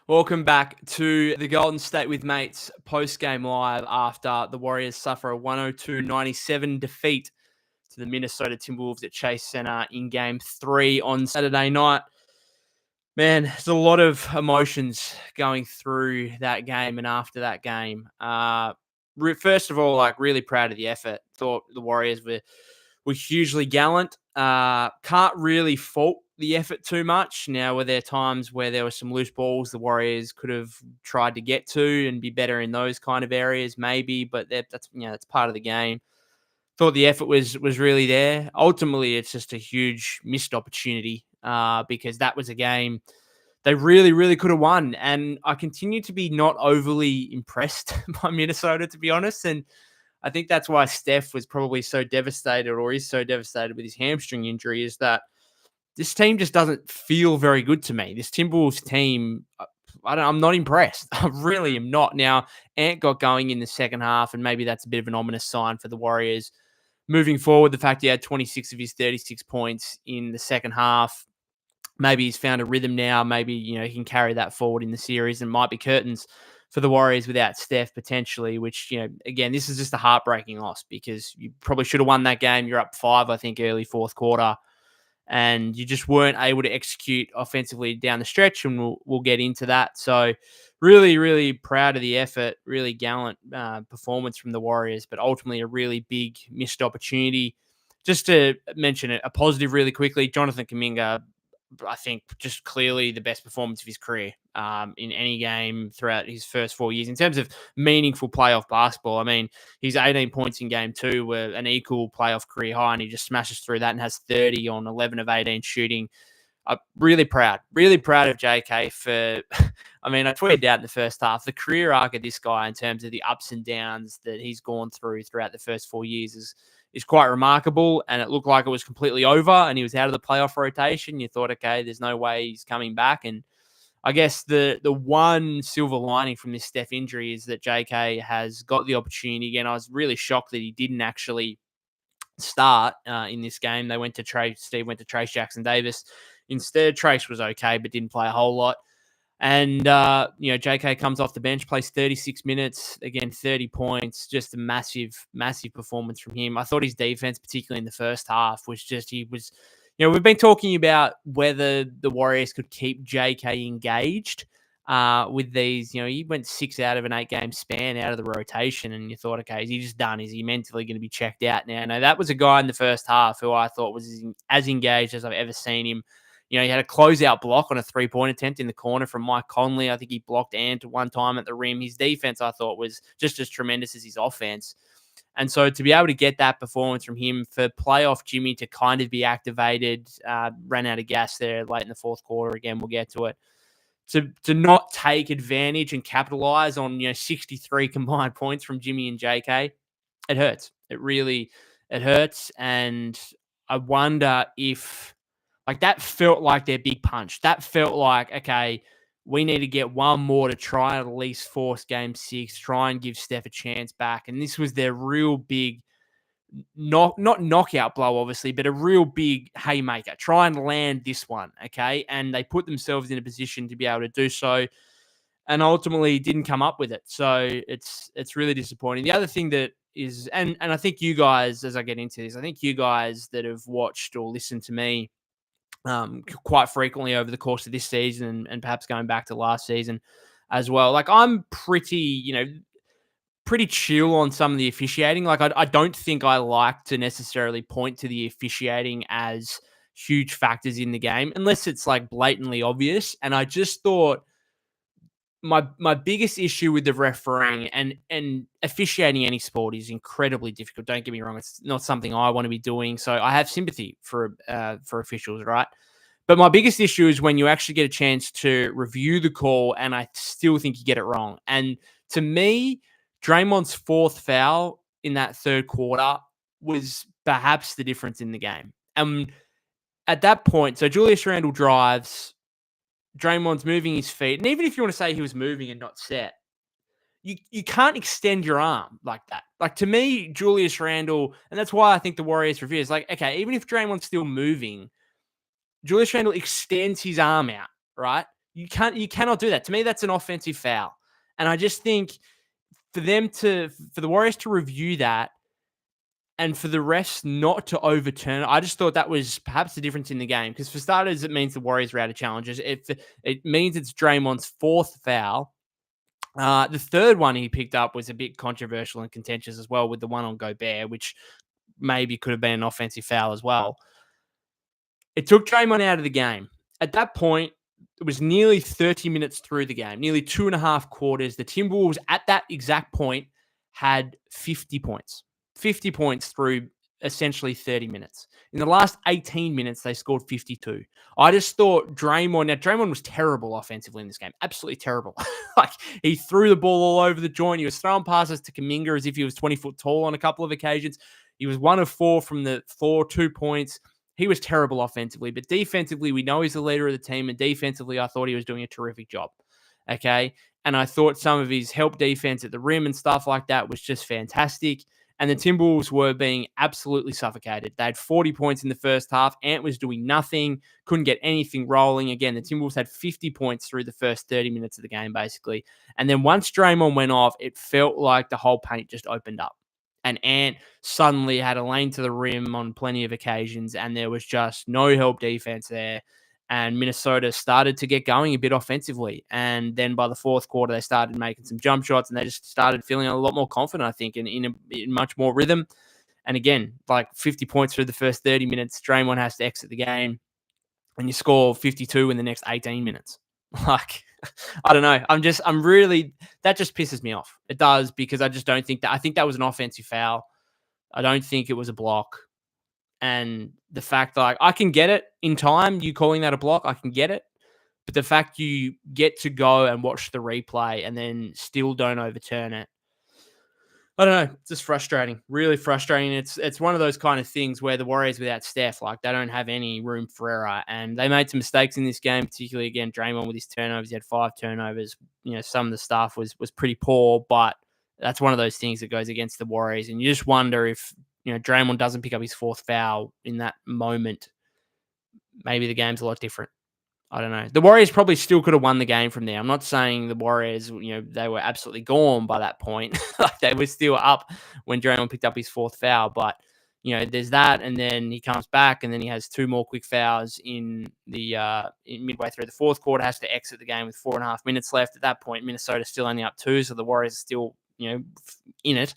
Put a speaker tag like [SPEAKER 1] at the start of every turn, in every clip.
[SPEAKER 1] Welcome back to the Golden State with Mates post-game live after the Warriors suffer a 102-97 defeat to the Minnesota Timberwolves at Chase Center in Game 3 on Saturday night. Man, there's a lot of emotions going through that game and after that game. First of all, really proud of the effort. Thought the Warriors were hugely gallant. Can't really fault the effort too much. Now, were there times where there were some loose balls the Warriors could have tried to get to and be better in those kind of areas? Maybe, but that's part of the game. Thought the effort was really there. Ultimately, it's just a huge missed opportunity because that was a game they really, really could have won. And I continue to be not overly impressed by Minnesota, to be honest. And I think that's why Steph was probably so devastated or is so devastated with his hamstring injury is that this team just doesn't feel very good to me. This Timberwolves team, I'm not impressed. I really am not. Now, Ant got going in the second half, and maybe that's a bit of an ominous sign for the Warriors. Moving forward, the fact he had 26 of his 36 points in the second half, maybe he's found a rhythm now. Maybe, he can carry that forward in the series and might be curtains for the Warriors without Steph potentially, which, again, this is just a heartbreaking loss because you probably should have won that game. You're up 5, I think, early fourth quarter, and you just weren't able to execute offensively down the stretch, and we'll get into that. So really, really proud of the effort, really gallant performance from the Warriors, but ultimately a really big missed opportunity. Just to mention it, a positive really quickly, Jonathan Kuminga, I think just clearly the best performance of his career in any game throughout his first 4 years. In terms of meaningful playoff basketball, I mean, his 18 points in game 2 were an equal playoff career high, and he just smashes through that and has 30 on 11 of 18 shooting. Really proud of JK for, I mean, I tweeted out in the first half, the career arc of this guy in terms of the ups and downs that he's gone through throughout the first 4 years is quite remarkable, and it looked like it was completely over and he was out of the playoff rotation. You thought, okay, there's no way he's coming back. And I guess the one silver lining from this Steph injury is that JK has got the opportunity again. I was really shocked that he didn't actually start in this game. Steve went to Trace Jackson Davis. Instead, Trace was okay, but didn't play a whole lot. And, JK comes off the bench, plays 36 minutes, again, 30 points, just a massive, massive performance from him. I thought his defense, particularly in the first half, we've been talking about whether the Warriors could keep JK engaged with these, he went 6 out of an 8-game span out of the rotation, and you thought, okay, is he just done? Is he mentally going to be checked out now? No, that was a guy in the first half who I thought was as engaged as I've ever seen him. He had a closeout block on a 3-point attempt in the corner from Mike Conley. I think he blocked Ant one time at the rim. His defense, I thought, was just as tremendous as his offense. And so to be able to get that performance from him, for playoff Jimmy to kind of be activated, ran out of gas there late in the fourth quarter. Again, we'll get to it. To not take advantage and capitalize on 63 combined points from Jimmy and JK, it hurts. It hurts. And I wonder if that felt like their big punch. That felt like, okay, we need to get one more to try and at least force game 6, try and give Steph a chance back. And this was their real big, not knockout blow, obviously, but a real big haymaker. Try and land this one, okay? And they put themselves in a position to be able to do so, and ultimately didn't come up with it. So it's really disappointing. The other thing that is, and I think you guys, as I get into this, I think you guys that have watched or listened to me quite frequently over the course of this season and perhaps going back to last season as well. I'm pretty chill on some of the officiating. I don't think I like to necessarily point to the officiating as huge factors in the game unless it's blatantly obvious. And I just thought my biggest issue with the refereeing and officiating any sport is incredibly difficult. Don't get me wrong; it's not something I want to be doing. So I have sympathy for officials, right? But my biggest issue is when you actually get a chance to review the call, and I still think you get it wrong. And to me, Draymond's 4th foul in that third quarter was perhaps the difference in the game. And at that point, so Julius Randle drives. Draymond's moving his feet. And even if you want to say he was moving and not set, you can't extend your arm like that. To me, Julius Randle, and that's why I think the Warriors review is okay, even if Draymond's still moving, Julius Randle extends his arm out, right? You cannot do that. To me, that's an offensive foul. And I just think for the Warriors to review that and for the refs not to overturn it, I just thought that was perhaps the difference in the game. Because for starters, it means the Warriors are out of challenges. It means it's Draymond's fourth foul. The third one he picked up was a bit controversial and contentious as well, with the one on Gobert, which maybe could have been an offensive foul as well. It took Draymond out of the game. At that point, it was nearly 30 minutes through the game, nearly 2.5 quarters. The Timberwolves at that exact point had 50 points. 50 points through essentially 30 minutes. In the last 18 minutes, they scored 52. I just thought Draymond was terrible offensively in this game. Absolutely terrible. Like, he threw the ball all over the joint. He was throwing passes to Kuminga as if he was 20 foot tall on a couple of occasions. He was 1 of 4 from the floor, 2 points. He was terrible offensively, but defensively, we know he's the leader of the team, and defensively, I thought he was doing a terrific job. Okay. And I thought some of his help defense at the rim and stuff like that was just fantastic. And the Timberwolves were being absolutely suffocated. They had 40 points in the first half. Ant was doing nothing, couldn't get anything rolling. Again, the Timberwolves had 50 points through the first 30 minutes of the game, basically. And then once Draymond went off, it felt like the whole paint just opened up. And Ant suddenly had a lane to the rim on plenty of occasions, and there was just no help defense there. And Minnesota started to get going a bit offensively. And then by the fourth quarter, they started making some jump shots, and they just started feeling a lot more confident, I think, in much more rhythm. And again, like 50 points through the first 30 minutes, Draymond has to exit the game, and you score 52 in the next 18 minutes. Like, I don't know. That just pisses me off. It does, because I just don't think I think that was an offensive foul. I don't think it was a block. And the fact that, like, I can get it in time, you calling that a block, I can get it. But the fact you get to go and watch the replay and then still don't overturn it, I don't know. It's just frustrating. Really frustrating. It's one of those kind of things where the Warriors without Steph, like, they don't have any room for error. And they made some mistakes in this game, particularly, again, Draymond with his turnovers. He had 5 turnovers. Some of the stuff was pretty poor, but that's one of those things that goes against the Warriors. And you just wonder if, Draymond doesn't pick up his 4th foul in that moment, maybe the game's a lot different. I don't know. The Warriors probably still could have won the game from there. I'm not saying the Warriors, they were absolutely gone by that point. Like, they were still up when Draymond picked up his 4th foul. But, there's that. And then he comes back, and then he has 2 more quick fouls in midway through the fourth quarter, has to exit the game with 4.5 minutes left. At that point, Minnesota's still only up 2. So the Warriors are still, in it.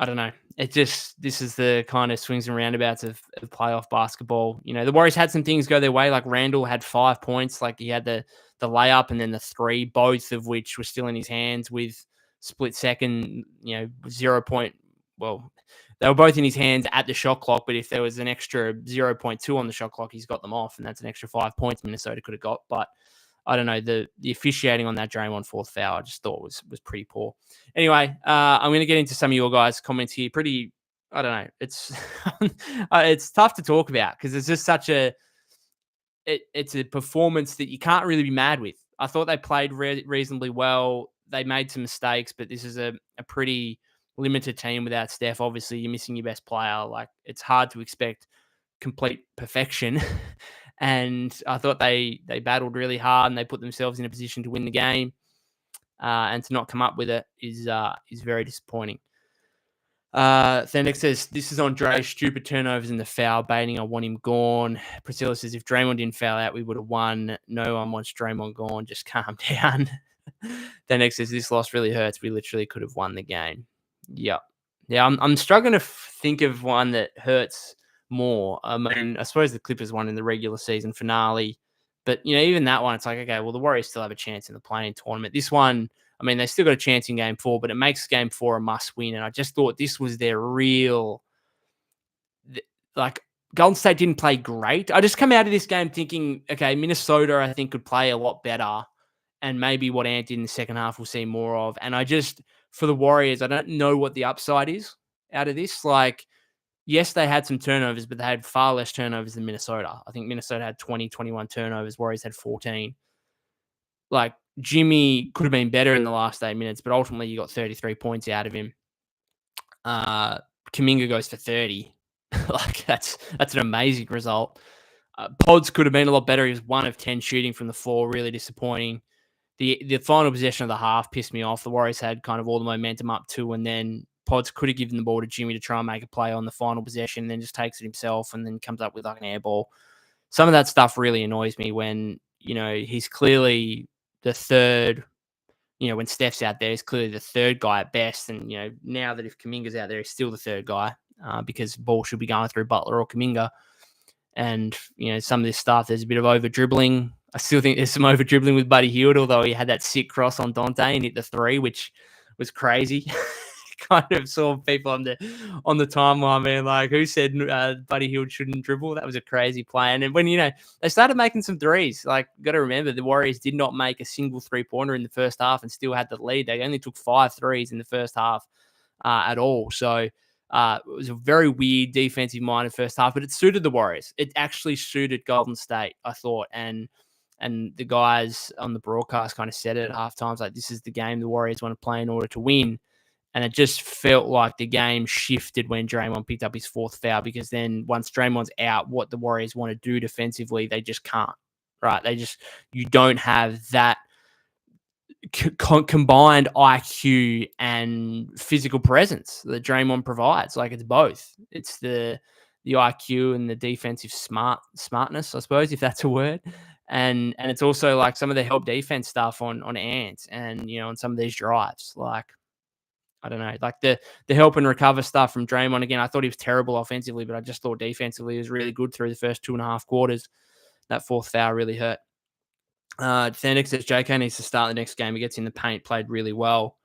[SPEAKER 1] I don't know. This is the kind of swings and roundabouts of playoff basketball. The Warriors had some things go their way. Like, Randall had 5 points. Like, he had the layup and then the 3, both of which were still in his hands with split second, 0 point. Well, they were both in his hands at the shot clock, but if there was an extra 0.2 on the shot clock, he's got them off, and that's an extra 5 points Minnesota could have got. But I don't know, the officiating on that Draymond 4th foul, I just thought was pretty poor. Anyway, I'm going to get into some of your guys' comments here. I don't know. It's it's tough to talk about because it's just it's a performance that you can't really be mad with. I thought they played reasonably well. They made some mistakes, but this is a pretty limited team without Steph. Obviously, you're missing your best player. Like, it's hard to expect complete perfection. And I thought they battled really hard, and they put themselves in a position to win the game. And to not come up with it is very disappointing. Thenix says, this is on Dre, stupid turnovers in the foul baiting. I want him gone. Priscilla says, if Draymond didn't foul out, we would have won. No one wants Draymond gone. Just calm down. Thenix says, this loss really hurts. We literally could have won the game. Yep. Yeah, I'm struggling to think of one that hurts more. I mean, I suppose the Clippers won in the regular season finale, but even that one, it's like, okay, well, the Warriors still have a chance in the play-in tournament. This one, I mean, they still got a chance in game 4, but it makes game 4 a must win. And I just thought this was their real, like, Golden State didn't play great. I just come out of this game thinking, okay, Minnesota, I think, could play a lot better. And maybe what Ant did in the second half we'll see more of. And for the Warriors, I don't know what the upside is out of this. Like, yes, they had some turnovers, but they had far less turnovers than Minnesota. I think Minnesota had 20, 21 turnovers. Warriors had 14. Like, Jimmy could have been better in the last 8 minutes, but ultimately you got 33 points out of him. Kuminga goes for 30. Like, that's an amazing result. Pods could have been a lot better. He was 1 of 10 shooting from the floor, really disappointing. The final possession of the half pissed me off. The Warriors had kind of all the momentum up to, and then Pods could have given the ball to Jimmy to try and make a play on the final possession, and then just takes it himself and then comes up with like an air ball. Some of that stuff really annoys me when, he's clearly the third, when Steph's out there, he's clearly the third guy at best. And, now that if Kuminga's out there, he's still the third guy because the ball should be going through Butler or Kuminga. And, some of this stuff, there's a bit of over dribbling. I still think there's some over dribbling with Buddy Hield, although he had that sick cross on Dante and hit the 3, which was crazy. Kind of saw people on the timeline, man, like, who said Buddy Hield shouldn't dribble? That was a crazy play. And when, they started making some threes, like, got to remember, the Warriors did not make a single three-pointer in the first half and still had the lead. They only took 5 threes in the first half at all. So it was a very weird defensive-minded first half, but it suited the Warriors. It actually suited Golden State, I thought. And the guys on the broadcast kind of said it at halftime, like, this is the game the Warriors want to play in order to win. And it just felt like the game shifted when Draymond picked up his 4th foul, because then once Draymond's out, what the Warriors want to do defensively, they just can't, right? You don't have that combined IQ and physical presence that Draymond provides. Like, it's both. It's the IQ and the defensive smartness, I suppose, if that's a word. And it's also like some of the help defense stuff on Ant and, on some of these drives. Like, I don't know, like the help and recover stuff from Draymond. Again, I thought he was terrible offensively, but I just thought defensively he was really good through the first 2.5 quarters. That 4th foul really hurt. Thenix says JK needs to start the next game. He gets in the paint, played really well.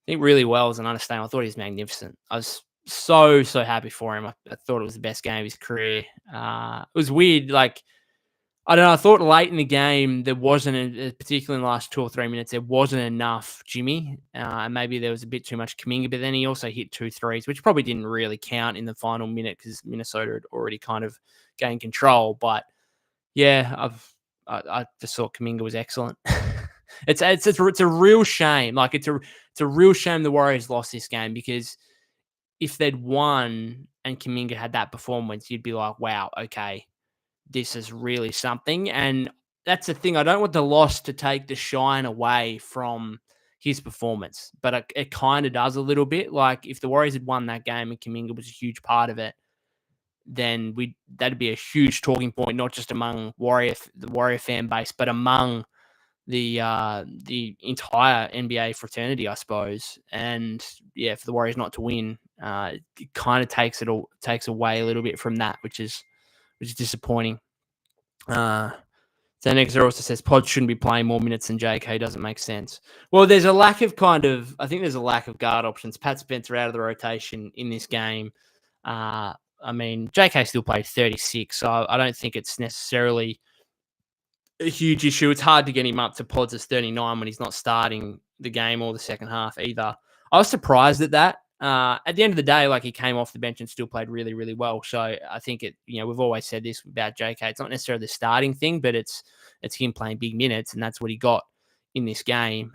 [SPEAKER 1] I think really well is an understatement. I thought he was magnificent. I was so happy for him. I thought it was the best game of his career. It was weird, like, I don't know. I thought late in the game there wasn't, particularly in the last 2 or 3 minutes, there wasn't enough Jimmy. And maybe there was a bit too much Kuminga, but then he also hit 2 threes, which probably didn't really count in the final minute because Minnesota had already kind of gained control. But yeah, I just thought Kuminga was excellent. It's a real shame. Like, it's a real shame the Warriors lost this game, because if they'd won and Kuminga had that performance, you'd be like, wow, okay, this is really something. And that's the thing. I don't want the loss to take the shine away from his performance, but it kind of does a little bit. Like, if the Warriors had won that game and Kuminga was a huge part of it, then that'd be a huge talking point, not just among the Warrior fan base, but among the entire NBA fraternity, I suppose. And yeah, for the Warriors not to win, it kind of takes away a little bit from that, which is disappointing. So Nexer also says Pod shouldn't be playing more minutes than JK. Doesn't make sense. Well, there's a lack of I think there's a lack of guard options. Pat Spencer out of the rotation in this game. I mean, JK still played 36, so I don't think it's necessarily a huge issue. It's hard to get him up to Pods as 39 when he's not starting the game or the second half either. I was surprised at that. At the end of the day, like, he came off the bench and still played really, really well. So I think we've always said this about JK. It's not necessarily the starting thing, but it's him playing big minutes, and that's what he got in this game.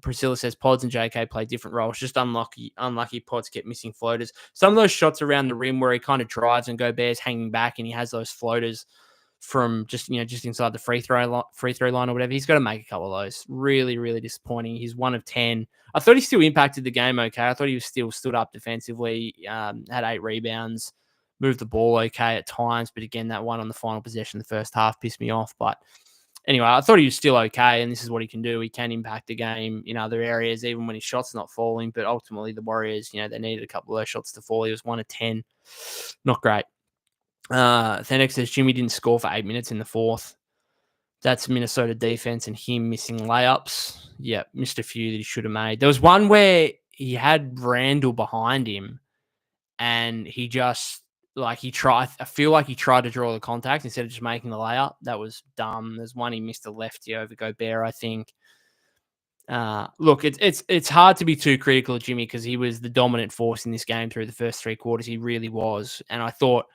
[SPEAKER 1] Priscilla says Pods and JK play different roles. Just unlucky Pods kept missing floaters. Some of those shots around the rim where he kind of drives and Gobert's hanging back and he has those floaters from just inside the free throw line or whatever. He's got to make a couple of those. Really, really disappointing. He's 1 of 10. I thought he still impacted the game okay. I thought he was still stood up defensively, had 8 rebounds, moved the ball okay at times. But again, that one on the final possession, the first half, pissed me off. But anyway, I thought he was still okay, and this is what he can do. He can impact the game in other areas, even when his shot's not falling. But ultimately, the Warriors, they needed a couple of those shots to fall. He was 1 of 10. Not great. Thenix says Jimmy didn't score for 8 minutes in the 4th. That's Minnesota defense and him missing layups. Yeah, missed a few that he should have made. There was one where he had Randall behind him and he just, I feel like he tried to draw the contact instead of just making the layup. That was dumb. There's one he missed a lefty over Gobert, I think. Look, it's hard to be too critical of Jimmy because he was the dominant force in this game through the first 3 quarters. He really was. And I thought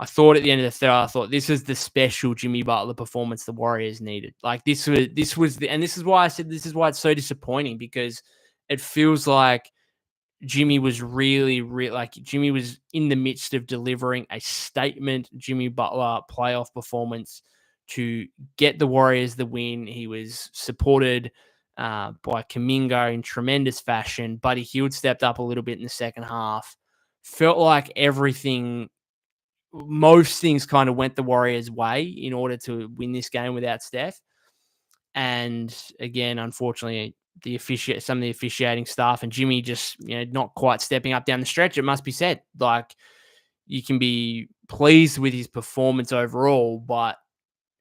[SPEAKER 1] at the end of the third, I thought this was the special Jimmy Butler performance the Warriors needed. Like, this was and this is why I said this is why it's so disappointing, because it feels like Jimmy was Jimmy was in the midst of delivering a statement Jimmy Butler playoff performance to get the Warriors the win. He was supported by Kuminga in tremendous fashion. Buddy Hield stepped up a little bit in the second half. Felt like most things kind of went the Warriors' way in order to win this game without Steph. And again, unfortunately, some of the officiating staff and Jimmy just not quite stepping up down the stretch. It must be said, like, you can be pleased with his performance overall, but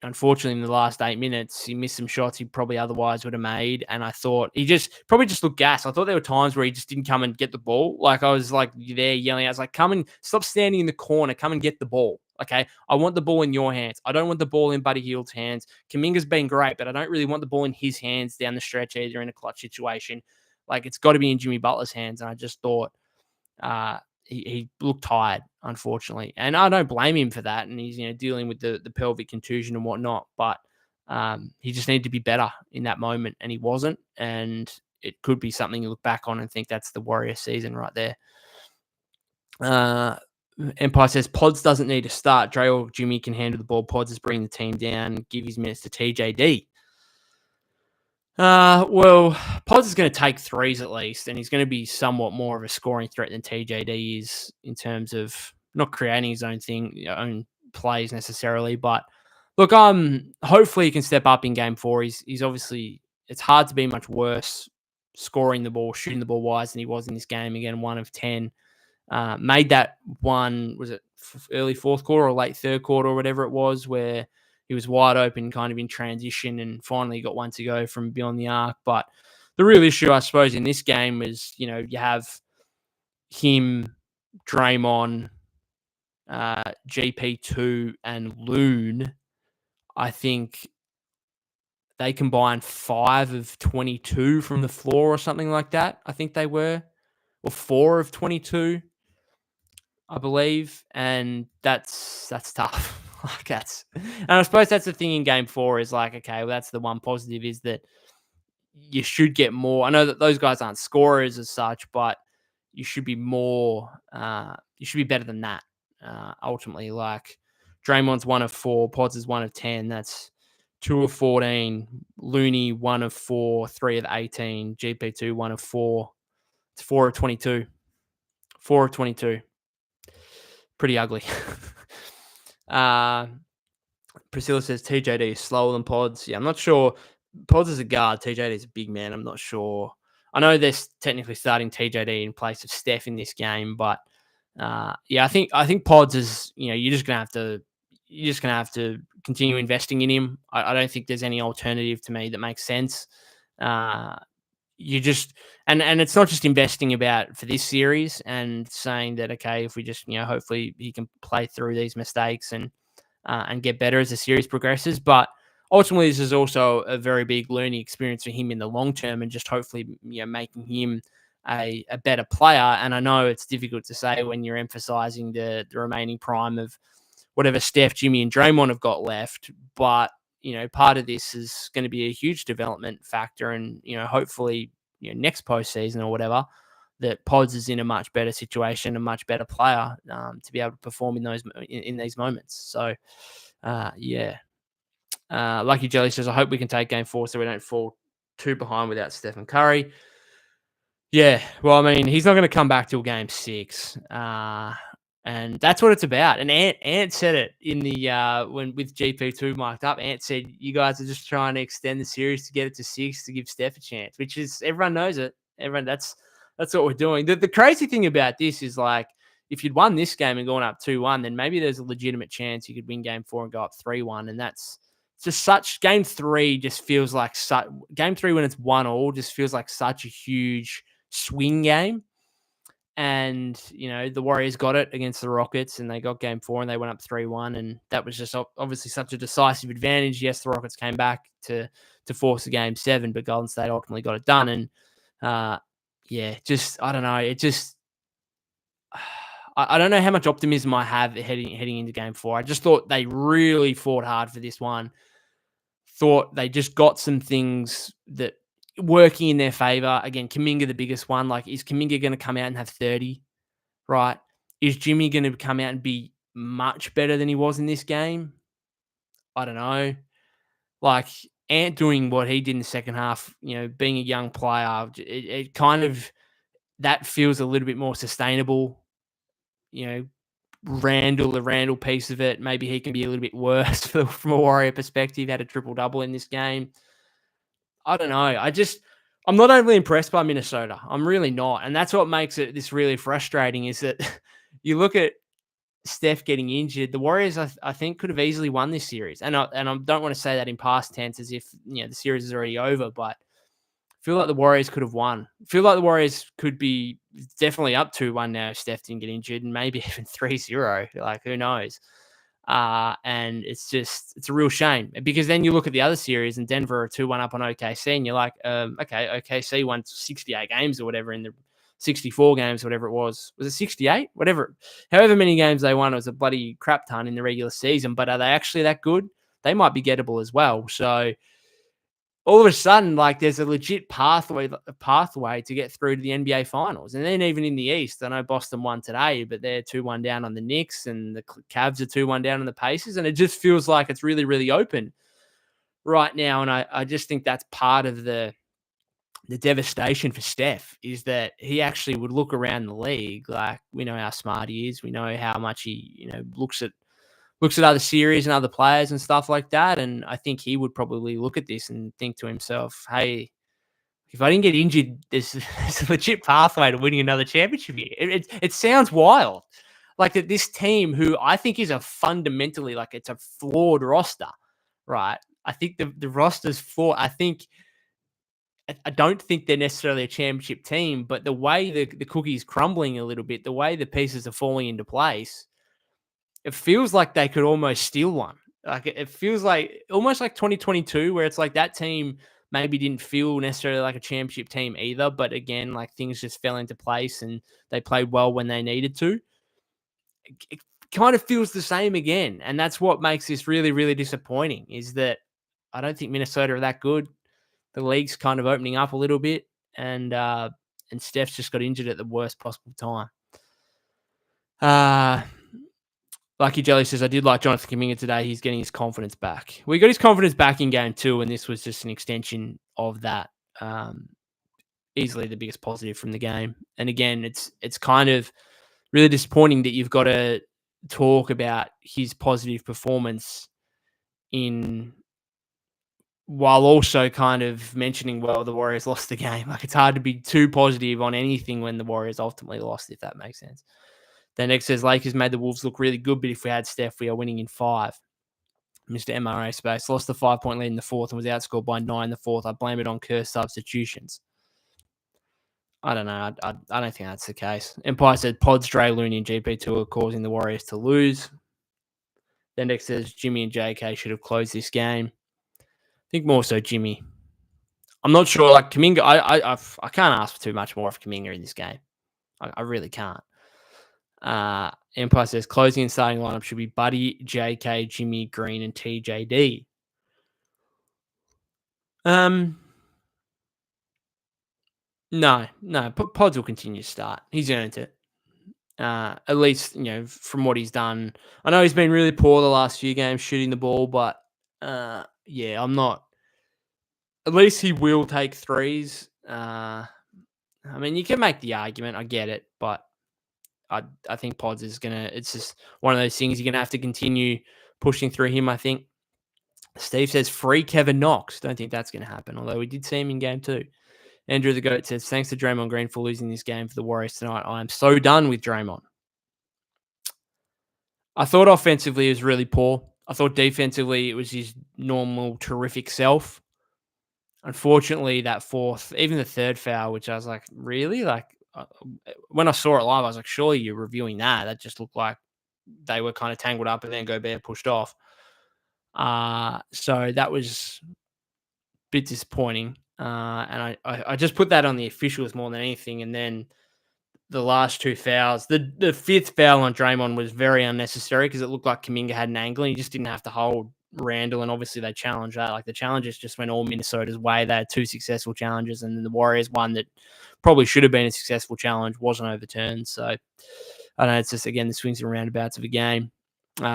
[SPEAKER 1] unfortunately, in the last 8 minutes, he missed some shots he probably otherwise would have made. And I thought he probably just looked gassed. I thought there were times where he just didn't come and get the ball. Like, I was like there yelling. I was like, come and stop standing in the corner. Come and get the ball. Okay. I want the ball in your hands. I don't want the ball in Buddy Hield's hands. Kuminga's been great, but I don't really want the ball in his hands down the stretch either in a clutch situation. Like, it's got to be in Jimmy Butler's hands. And I just thought, he looked tired, unfortunately, and I don't blame him for that. And he's dealing with the pelvic contusion and whatnot, but he just needed to be better in that moment, and he wasn't. And it could be something you look back on and think that's the Warrior season right there. Empire says Pods doesn't need to start. Dre or Jimmy can handle the ball. Pods is bringing the team down. Give his minutes to TJD. Well, Pods is going to take threes at least, and he's going to be somewhat more of a scoring threat than TJD is in terms of not creating his own own plays necessarily. But look, hopefully he can step up in game 4. He's obviously, it's hard to be much worse scoring the ball, shooting the ball wise than he was in this game. Again, 1 of 10. Made that one, was it early fourth quarter or late third quarter or whatever it was, where he was wide open, kind of in transition, and finally got one to go from beyond the arc. But the real issue, I suppose, in this game is, you have him, Draymond, GP2, and Loon. I think they combined 5 of 22 from the floor or something like that. I think they were, or 4 of 22, I believe, and that's tough. And I suppose that's the thing in game 4 is like, okay, well, that's the one positive is that you should get more. I know that those guys aren't scorers as such, but you should be more. You should be better than that. Ultimately, like Draymond's 1 of 4, Pods is 1 of 10. That's 2 of 14. Looney 1 of 4, 3 of 18. GP2 1 of 4. It's 4 of 22. 4 of 22. Pretty ugly. Priscilla says TJD is slower than Pods. Yeah, I'm not sure. Pods is a guard. TJD is a big man. I'm not sure. I know they're technically starting TJD in place of Steph in this game, but I think Pods is, you're just gonna have to continue investing in him. I don't think there's any alternative to me that makes sense. You just and it's not just investing about for this series and saying that, okay, if we just hopefully he can play through these mistakes and get better as the series progresses, but ultimately this is also a very big learning experience for him in the long term, and just hopefully making him a better player. And I know it's difficult to say when you're emphasizing the remaining prime of whatever Steph, Jimmy, and Draymond have got left, but part of this is going to be a huge development factor, and hopefully next postseason or whatever, that Pods is in a much better situation, a much better player to be able to perform in these moments. So Lucky Jelly says, I hope we can take game 4 so we don't fall too behind without Stephen Curry. Yeah, well, I mean, he's not going to come back till game 6. And that's what it's about. And Ant said it in the when with GP2 marked up. Ant said, you guys are just trying to extend the series to get it to 6 to give Steph a chance, which is, everyone knows it. Everyone, that's what we're doing. The crazy thing about this is, like, if you'd won this game and gone up 2-1, then maybe there's a legitimate chance you could win game 4 and go up 3-1. And that's just such, game 3 just feels like game 3 when it's 1-1 just feels like such a huge swing game. And, the Warriors got it against the Rockets and they got game 4 and they went up 3-1. And that was just obviously such a decisive advantage. Yes, the Rockets came back to force the game 7, but Golden State ultimately got it done. And I don't know. It just, I don't know how much optimism I have heading into game 4. I just thought they really fought hard for this one. Thought they just got some things that working in their favor. Again, Kuminga, the biggest one. Like, is Kuminga going to come out and have 30? Right? Is Jimmy going to come out and be much better than he was in this game? I don't know. Like, Ant doing what he did in the second half, being a young player, it kind of, that feels a little bit more sustainable. Randall, the Randall piece of it, maybe he can be a little bit worse from a Warrior perspective. Had a triple-double in this game. I don't know. I'm not overly impressed by Minnesota. I'm really not. And that's what makes this really frustrating is that you look at Steph getting injured. The Warriors, I think, could have easily won this series. And I don't want to say that in past tense as if, the series is already over, but I feel like the Warriors could have won. I feel like the Warriors could be definitely up 2-1 now if Steph didn't get injured, and maybe even 3-0. Like, who knows? And it's a real shame because then you look at the other series and Denver are 2-1 up on OKC, and you're like, okay, OKC won 68 games or whatever in the 64 games, whatever it was. Was it 68? Whatever. However many games they won, it was a bloody crap ton in the regular season. But are they actually that good? They might be gettable as well. So all of a sudden, like, there's a legit pathway to get through to the NBA Finals. And then even in the East, I know Boston won today, but they're 2-1 down on the Knicks, and the Cavs are 2-1 down on the Pacers. And it just feels like it's really, really open right now. And I just think that's part of the devastation for Steph is that he actually would look around the league. Like, we know how smart he is. We know how much he, looks at other series and other players and stuff like that. And I think he would probably look at this and think to himself, hey, if I didn't get injured, there's a legit pathway to winning another championship here. It sounds wild. Like, that this team, who I think is a fundamentally, like, it's a flawed roster, right? I think the roster's flawed. I don't think they're necessarily a championship team, but the way the cookie's crumbling a little bit, the way the pieces are falling into place, it feels like they could almost steal one. Like, it feels like almost like 2022, where it's like that team maybe didn't feel necessarily like a championship team either. But again, like, things just fell into place and they played well when they needed to. It kind of feels the same again. And that's what makes this really, really disappointing is that I don't think Minnesota are that good. The league's kind of opening up a little bit, and Steph's just got injured at the worst possible time. Lucky Jelly says, I did like Jonathan Kuminga today. He's getting his confidence back. We got his confidence back in game 2, and this was just an extension of that. Easily the biggest positive from the game. And again, it's kind of really disappointing that you've got to talk about his positive performance while also kind of mentioning, well, the Warriors lost the game. Like, it's hard to be too positive on anything when the Warriors ultimately lost, if that makes sense. Then Nick says, Lakers made the Wolves look really good, but if we had Steph, we are winning in 5. Mr. MRA Space lost the 5-point lead in the fourth and was outscored by 9 in the fourth. I blame it on cursed substitutions. I don't know. I don't think that's the case. Empire said, Pods, Dre, Looney, and GP2 are causing the Warriors to lose. Then Nick says, Jimmy and JK should have closed this game. I think more so Jimmy. I'm not sure. Like, Kuminga, I can't ask for too much more of Kuminga in this game. I really can't. Empire says closing and starting lineup should be Buddy, JK, Jimmy, Green, and TJD. No. Pods will continue to start. He's earned it. At least, from what he's done. I know he's been really poor the last few games shooting the ball, but yeah, I'm not. At least he will take threes. I mean, you can make the argument. I get it, but I think Pods is it's just one of those things you're going to have to continue pushing through him, I think. Steve says, free Kevin Knox. Don't think that's going to happen, although we did see him in game 2. Andrew the Goat says, thanks to Draymond Green for losing this game for the Warriors tonight. I am so done with Draymond. I thought offensively it was really poor. I thought defensively it was his normal terrific self. Unfortunately, that fourth, even the third foul, which I was like, really? Like, when I saw it live, I was like, surely you're reviewing that. That just looked like they were kind of tangled up and then Gobert pushed off. So that was a bit disappointing. And I just put that on the officials more than anything. And then the last 2 fouls, the fifth foul on Draymond was very unnecessary because it looked like Kuminga had an angle and he just didn't have to hold Randall, and obviously they challenged that. Like the challenges just went all Minnesota's way. They had 2 successful challenges, and then the Warriors one that probably should have been a successful challenge wasn't overturned. So I don't know. It's just, again, the swings and roundabouts of a game.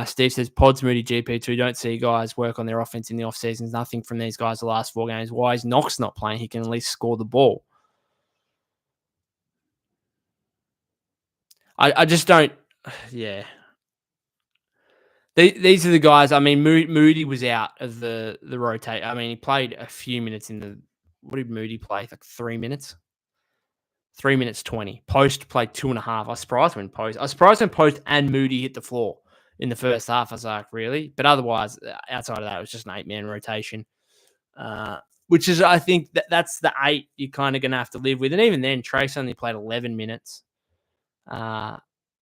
[SPEAKER 1] Steve says, Pods, Moody, GP2, don't see guys work on their offense in the off seasons. Nothing from these guys the last 4 games. Why is Knox not playing? He can at least score the ball. I just don't. Yeah. These are the guys. I mean, Moody was out of the rotate. I mean, he played a few minutes in the. What did Moody play? Like 3 minutes? 3 minutes 20. Post played 2.5. I was surprised when Post and Moody hit the floor in the first half. I was like, really? But otherwise, outside of that, it was just an 8-man rotation. Which is, I think, that's the 8 you're kind of going to have to live with. And even then, Trace only played 11 minutes.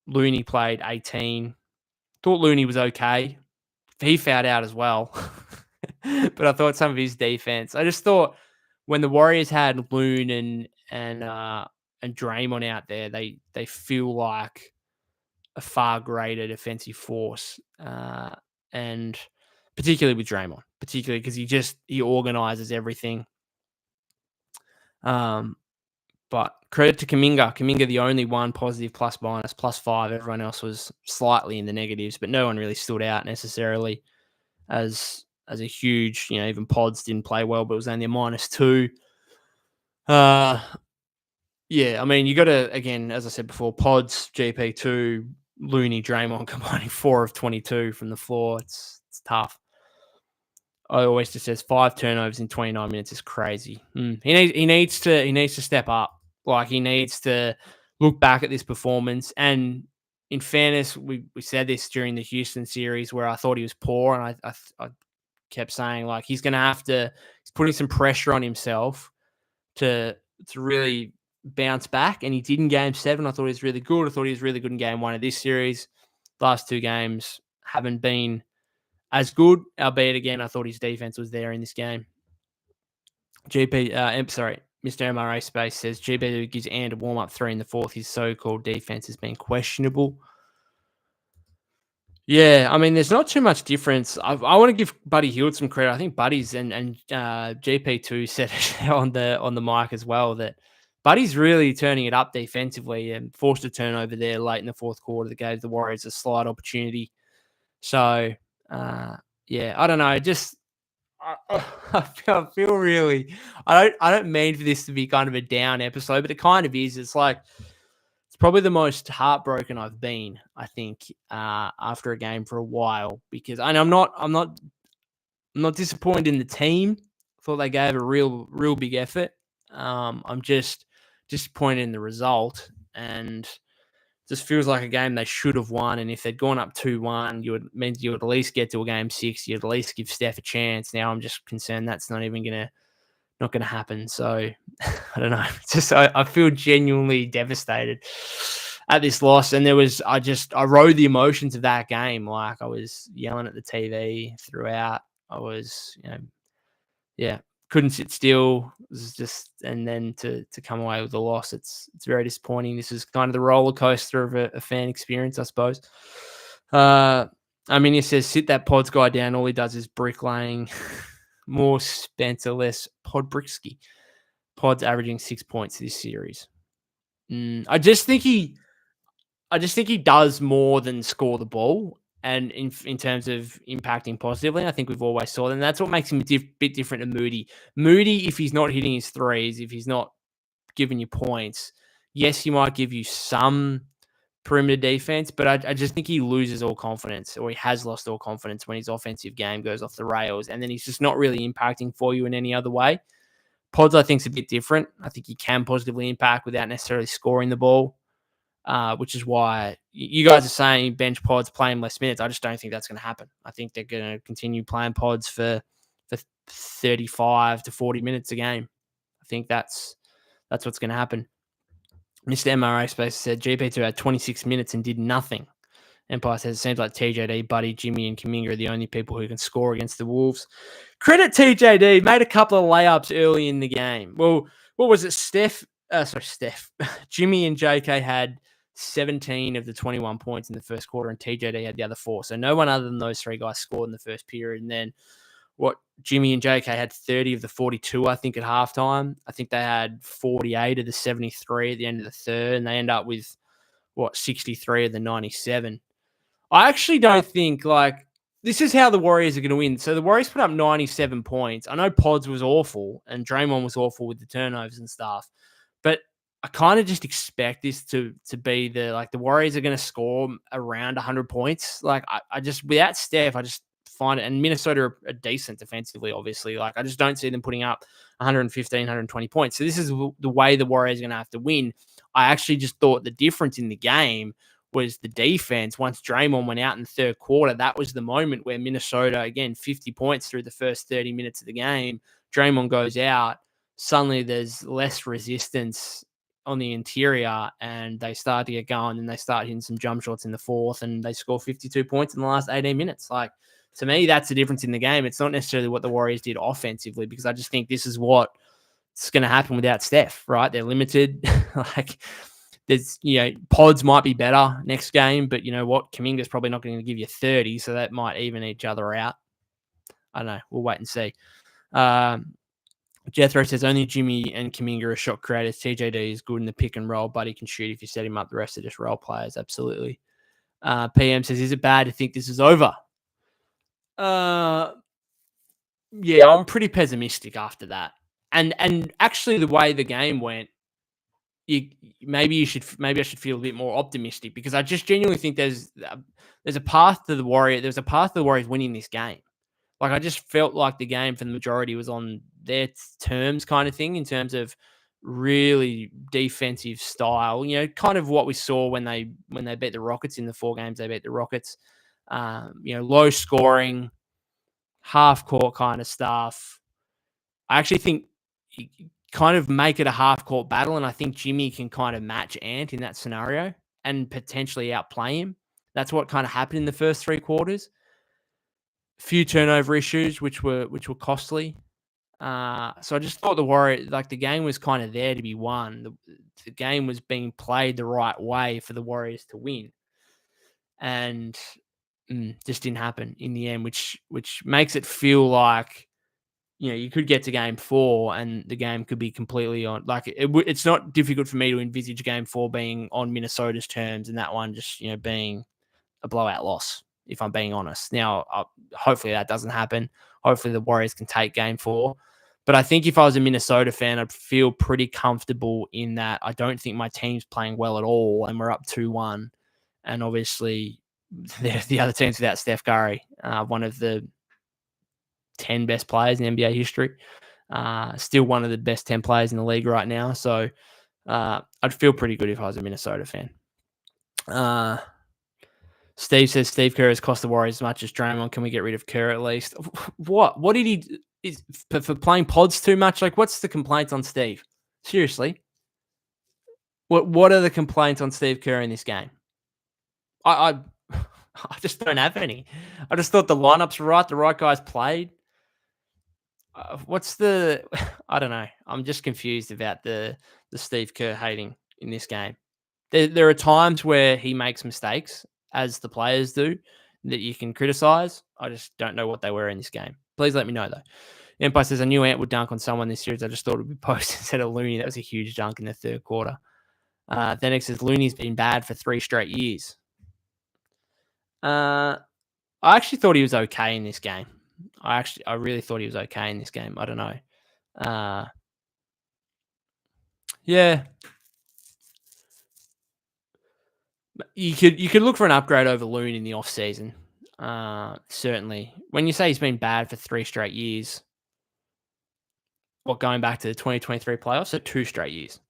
[SPEAKER 1] Looney played 18. Thought Looney was okay. He fouled out as well. But I thought some of his defense. I just thought when the Warriors had Loon and Draymond out there, they feel like a far greater defensive force. And particularly with Draymond, because he organizes everything. But credit to Kuminga. Kuminga, the only one positive +- +5. Everyone else was slightly in the negatives, but no one really stood out necessarily as a huge, even Pods didn't play well, but it was only a -2. Yeah, I mean, you got to, again, as I said before, Pods, GP2, Looney, Draymond combining 4 of 22 from the floor. It's tough. I always just says 5 turnovers in 29 minutes is crazy. He needs to step up. Like, he needs to look back at this performance. And in fairness, we said this during the Houston series where I thought he was poor, and I kept saying, like, he's putting some pressure on himself to really bounce back. And he did in Game 7. I thought he was really good. I thought he was really good in Game 1 of this series. Last 2 games haven't been as good, albeit, again, I thought his defense was there in this game. Mr. MRA Space says, GP gives Ant a warm-up 3 in the 4th. His so-called defense has been questionable. Yeah, I mean, there's not too much difference. I want to give Buddy Hield some credit. I think Buddy's and GP2 said it on the mic as well, that Buddy's really turning it up defensively and forced a turnover there late in the 4th quarter that gave the Warriors a slight opportunity. So, yeah, I don't know. I feel really. I don't mean for this to be kind of a down episode, but it kind of is. It's like it's probably the most heartbroken I've been, I think, after a game for a while, because I'm not disappointed in the team. I thought they gave a real big effort. I'm just disappointed in the result, and just feels like a game they should have won. And if they'd gone up 2-1, you would at least get to a Game 6. You'd at least give Steph a chance. Now I'm just concerned that's not gonna happen. So I don't know. Just I feel genuinely devastated at this loss. And I rode the emotions of that game. Like, I was yelling at the TV throughout. I was, couldn't sit still. It was just, and then to come away with the loss, it's very disappointing. This is kind of the roller coaster of a fan experience, I suppose. I mean, he says, sit that Pods guy down. All he does is bricklaying. More Spencer, less Podbricksky. Pods averaging 6 points this series. I just think he does more than score the ball. And in terms of impacting positively, I think we've always saw that. And that's what makes him a bit different to Moody. Moody, if he's not hitting his threes, if he's not giving you points, yes, he might give you some perimeter defense, but I just think he loses all confidence, or he has lost all confidence when his offensive game goes off the rails, and then he's just not really impacting for you in any other way. Pods, I think, is a bit different. I think he can positively impact without necessarily scoring the ball. Which is why you guys are saying bench Pods, playing less minutes. I just don't think that's going to happen. I think they're going to continue playing Pods for 35 to 40 minutes a game. I think that's what's going to happen. Mr. MRA Space said GP2 had 26 minutes and did nothing. Empire says it seems like TJD, Buddy, Jimmy, and Kuminga are the only people who can score against the Wolves. Credit TJD, made a couple of layups early in the game. Well, what was it? Jimmy and JK had 17 of the 21 points in the first quarter, and TJD had the other 4. So no one other than those 3 guys scored in the first period. And then Jimmy and JK had 30 of the 42, I think, at halftime. I think they had 48 of the 73 at the end of the third, and they end up with 63 of the 97. I actually don't think this is how the Warriors are going to win. So the Warriors put up 97 points. I know Pods was awful and Draymond was awful with the turnovers and stuff, but I kind of just expect this to be the Warriors are going to score around 100 points. I just, without Steph, I just find it, and Minnesota are decent defensively, obviously. I just don't see them putting up 115, 120 points. So this is the way the Warriors are going to have to win. I actually just thought the difference in the game was the defense. Once Draymond went out in the third quarter, that was the moment where Minnesota, again, 50 points through the first 30 minutes of the game, Draymond goes out. Suddenly there's less resistance on the interior and they start to get going and they start hitting some jump shots in the fourth and they score 52 points in the last 18 minutes. To me, that's the difference in the game. It's not necessarily what the Warriors did offensively, because I just think this is what's going to happen without Steph, right? They're limited. There's, Pods might be better next game, but you know what? Kuminga's probably not going to give you 30, so that might even each other out. I don't know. We'll wait and see. Jethro says only Jimmy and Kuminga are shot creators. TJD is good in the pick and roll, but he can shoot if you set him up. The rest are just role players. Absolutely. PM says, is it bad to think this is over? Yeah, I'm pretty pessimistic after that. And actually the way the game went, maybe I should feel a bit more optimistic, because I just genuinely think there's a path to the Warriors. There's a path to the Warriors winning this game. I just felt like the game for the majority was on their terms, kind of thing, in terms of really defensive style. Kind of what we saw when they beat the Rockets in the 4 games they beat the Rockets. Low scoring, half court kind of stuff. I actually think kind of make it a half-court battle, and I think Jimmy can kind of match Ant in that scenario and potentially outplay him. That's what kind of happened in the first 3 quarters. A few turnover issues, which were costly. So I just thought the Warriors, the game was kind of there to be won. The game was being played the right way for the Warriors to win, and just didn't happen in the end, which makes it feel like, you could get to game 4 and the game could be completely on. It's not difficult for me to envisage game 4 being on Minnesota's terms and that one just, being a blowout loss, if I'm being honest. Now, hopefully that doesn't happen. Hopefully the Warriors can take game 4. But I think if I was a Minnesota fan, I'd feel pretty comfortable in that I don't think my team's playing well at all and we're up 2-1. And obviously the other team's without Steph Curry, one of the 10 best players in NBA history. Still one of the best 10 players in the league right now. So I'd feel pretty good if I was a Minnesota fan. Steve says Steve Kerr has cost the Warriors as much as Draymond. Can we get rid of Kerr at least? What did he for playing Pods too much? What's the complaints on Steve? Seriously. What are the complaints on Steve Kerr in this game? I just don't have any. I just thought the lineups were right. The right guys played. I don't know. I'm just confused about the Steve Kerr hating in this game. There are times where he makes mistakes, as the players do, that you can criticize. I just don't know what they were in this game. Please let me know, though. Empire says, I knew Ant would dunk on someone this series. I just thought it would be Post instead of Looney. That was a huge dunk in the third quarter. Then it says, Looney's been bad for 3 straight years. I actually thought he was okay in this game. I really thought he was okay in this game. I don't know. Yeah. You could look for an upgrade over Loon in the off season. Certainly. When you say he's been bad for 3 straight years, going back to the 2023 playoffs, so 2 straight years,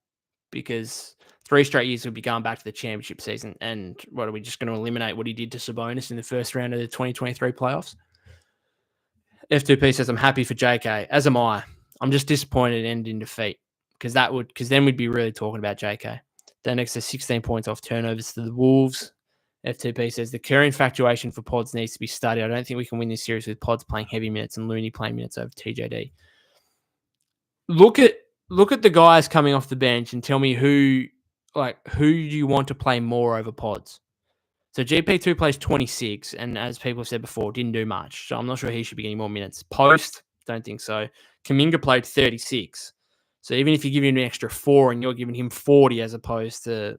[SPEAKER 1] because 3 straight years would be going back to the championship season. And what, are we just going to eliminate what he did to Sabonis in the first round of the 2023 playoffs? F2P says, I'm happy for JK, as am I. I'm just disappointed it ended in defeat, because then we'd be really talking about JK. Then next to 16 points off turnovers to the Wolves. F2P says, the Kerr infatuation for Pods needs to be studied. I don't think we can win this series with Pods playing heavy minutes and Looney playing minutes over TJD. Look at the guys coming off the bench and tell me who like, who do you want to play more over Pods? So GP2 plays 26, and as people have said before, didn't do much. So I'm not sure he should be getting more minutes. Post, don't think so. Kuminga played 36. So even if you give him an extra 4 and you're giving him 40 as opposed to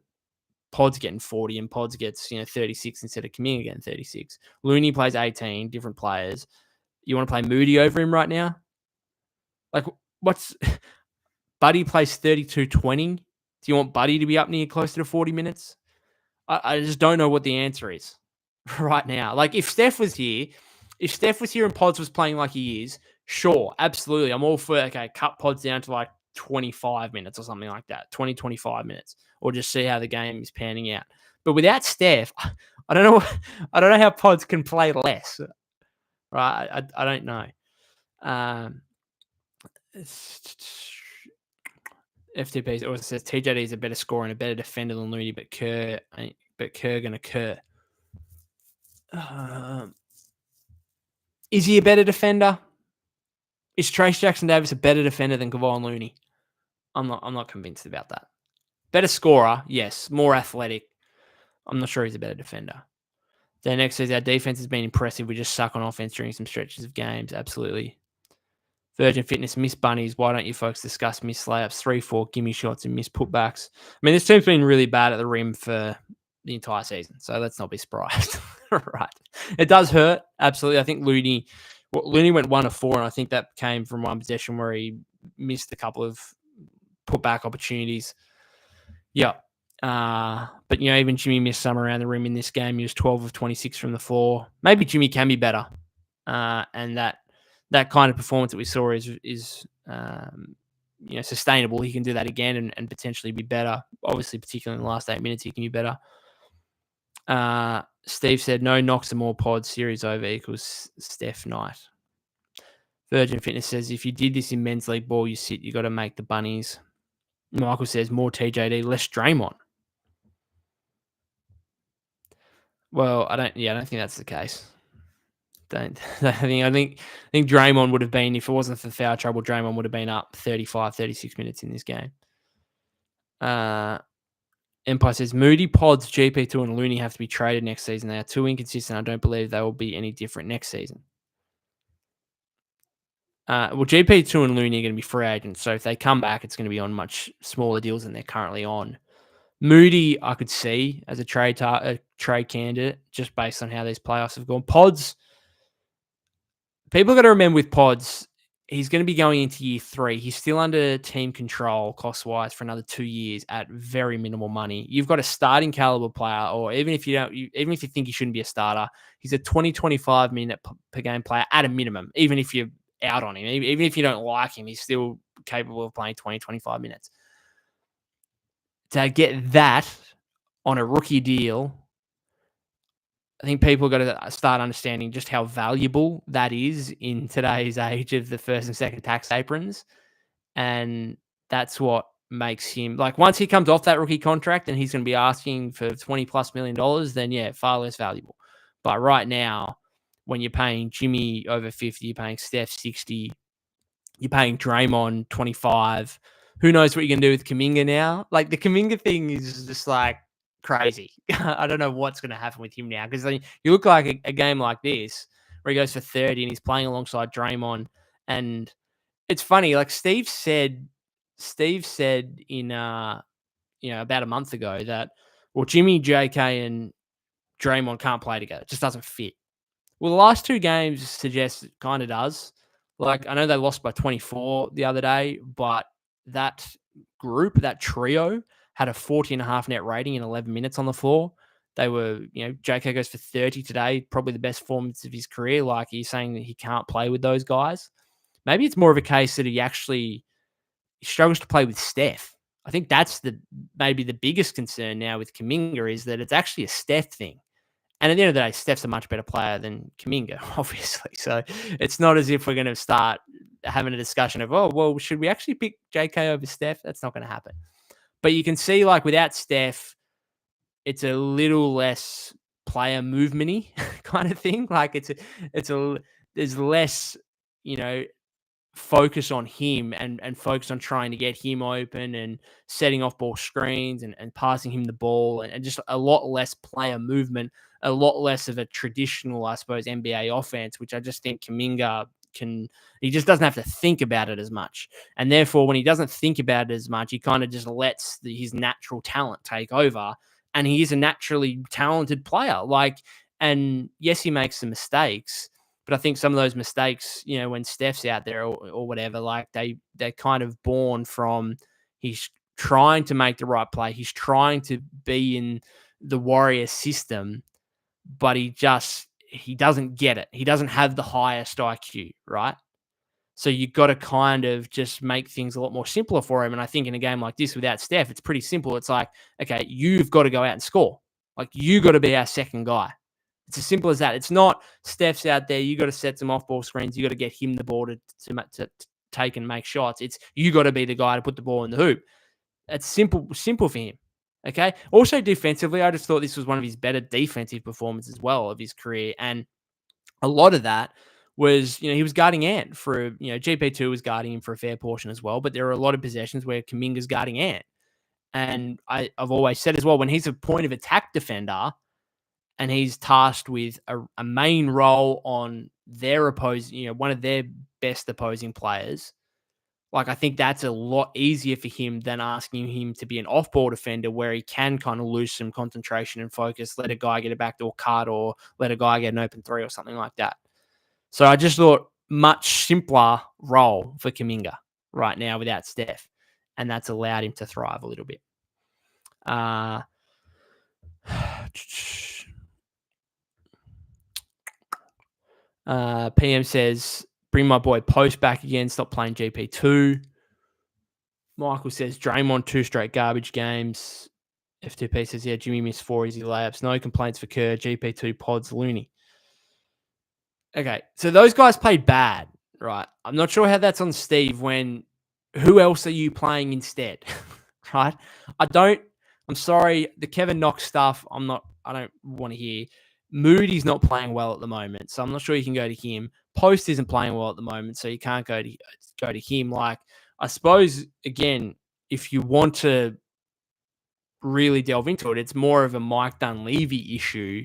[SPEAKER 1] Pod's getting 40 and Pods gets 36 instead of Kuminga getting 36. Looney plays 18, different players. You want to play Moody over him right now? Like, what's Buddy plays 32-20? Do you want Buddy to be up near closer to 40 minutes? I just don't know what the answer is right now. Like, if Steph was here and Pods was playing like he is, sure, absolutely. I'm all for, okay, cut Pods down to like 25 minutes or something like that, 20, 25 minutes, or just see how the game is panning out. But without Steph, I don't know. I don't know how Pods can play less. Right? I don't know. FTP also says TJD is a better scorer and a better defender than Looney, but Kerr gonna Kerr. Is he a better defender? Is Trace Jackson-Davis a better defender than Kevon Looney? I'm not convinced about that. Better scorer, yes. More athletic. I'm not sure he's a better defender. Then next says our defense has been impressive. We just suck on offense during some stretches of games. Absolutely. Virgin Fitness, miss bunnies. Why don't you folks discuss miss layups, 3-4, gimme shots, and miss putbacks? I mean, this team's been really bad at the rim for the entire season, so let's not be surprised. Right. It does hurt. Absolutely. I think Looney went 1 of 4, and I think that came from one possession where he missed a couple of putback opportunities. Yeah. But, even Jimmy missed some around the rim in this game. He was 12 of 26 from the floor. Maybe Jimmy can be better. And that kind of performance that we saw is sustainable. He can do that again and potentially be better. Obviously, particularly in the last 8 minutes, he can be better. Steve said, no knocks and more Pods, series over equals Steph Knight. Virgin Fitness says, if you did this in men's league ball, you got to make the bunnies. Michael says, more TJD, less Draymond. Well, I don't think that's the case. I think Draymond would have been, if it wasn't for foul trouble, Draymond would have been up 35, 36 minutes in this game. Empire says, Moody, Pods, GP2, and Looney have to be traded next season. They are too inconsistent. I don't believe they will be any different next season. GP2 and Looney are going to be free agents, so if they come back, it's going to be on much smaller deals than they're currently on. Moody, I could see as a trade candidate, just based on how these playoffs have gone. Pods, people got to remember with Pods, he's going to be going into year 3. He's still under team control cost-wise for another 2 years at very minimal money. You've got a starting caliber player, or even if you think he shouldn't be a starter, he's a 20-25 minute per game player at a minimum. Even if you're out on him, even if you don't like him, he's still capable of playing 20-25 minutes. To get that on a rookie deal, I think people got to start understanding just how valuable that is in today's age of the first and second tax aprons. And that's what makes him, like, once he comes off that rookie contract and he's going to be asking for $20+ million, then yeah, far less valuable. But right now, when you're paying Jimmy over 50, you're paying Steph 60, you're paying Draymond 25. Who knows what you're going to do with Kuminga now? Like, the Kuminga thing is just like crazy. I don't know what's going to happen with him now, because you look like a game like this where he goes for 30 and he's playing alongside Draymond. And it's funny, like Steve said in about a month ago that, well, Jimmy, JK, and Draymond can't play together. It just doesn't fit. Well, the last 2 games suggest it kind of does. Like, I know they lost by 24 the other day, but that group, that trio, had a 40.5 net rating in 11 minutes on the floor. They were, JK goes for 30 today, probably the best performance of his career. Like, he's saying that he can't play with those guys. Maybe it's more of a case that he struggles to play with Steph. I think that's maybe the biggest concern now with Kuminga, is that it's actually a Steph thing. And at the end of the day, Steph's a much better player than Kuminga, obviously. So it's not as if we're going to start having a discussion of, oh, well, should we actually pick JK over Steph? That's not going to happen. But you can see, like, without Steph, it's a little less player movement-y kind of thing. Like, there's less, focus on him and focus on trying to get him open and setting off ball screens and passing him the ball and just a lot less player movement, a lot less of a traditional, I suppose, NBA offense, which I just think Kuminga he just doesn't have to think about it as much. And therefore, when he doesn't think about it as much, he kind of just lets his natural talent take over. And he is a naturally talented player. And yes, he makes some mistakes, but I think some of those mistakes, when Steph's out there or whatever, they're kind of born from he's trying to make the right play. He's trying to be in the Warrior system, but he doesn't get it. He doesn't have the highest IQ, right? So you've got to kind of just make things a lot more simpler for him. And I think in a game like this without Steph, it's pretty simple. It's like, okay, you've got to go out and score. Like, you got to be our second guy. It's as simple as that. It's not Steph's out there. You got to set some off-ball screens. You got to get him the ball to take and make shots. It's you got to be the guy to put the ball in the hoop. It's simple for him. Okay. Also defensively, I just thought this was one of his better defensive performances as well of his career. And a lot of that was, he was guarding Ant GP2 was guarding him for a fair portion as well. But there are a lot of possessions where Kuminga's guarding Ant. And I've always said as well, when he's a point of attack defender and he's tasked with a main role on their opposing, one of their best opposing players, I think that's a lot easier for him than asking him to be an off-ball defender where he can kind of lose some concentration and focus, let a guy get a backdoor cut or let a guy get an open three or something like that. So I just thought much simpler role for Kuminga right now without Steph, and that's allowed him to thrive a little bit. PM says, bring my boy Post back again. Stop playing GP2. Michael says, Draymond 2 straight garbage games. F2P says, yeah, Jimmy missed 4 easy layups. No complaints for Kerr. GP2 pods loony. Okay, so those guys played bad, right? I'm not sure how that's on Steve when who else are you playing instead, right? I'm sorry, the Kevin Knox stuff, I don't want to hear. Moody's not playing well at the moment, so I'm not sure you can go to him. Post isn't playing well at the moment, so you can't go to him. I suppose, again, if you want to really delve into it, it's more of a Mike Dunleavy issue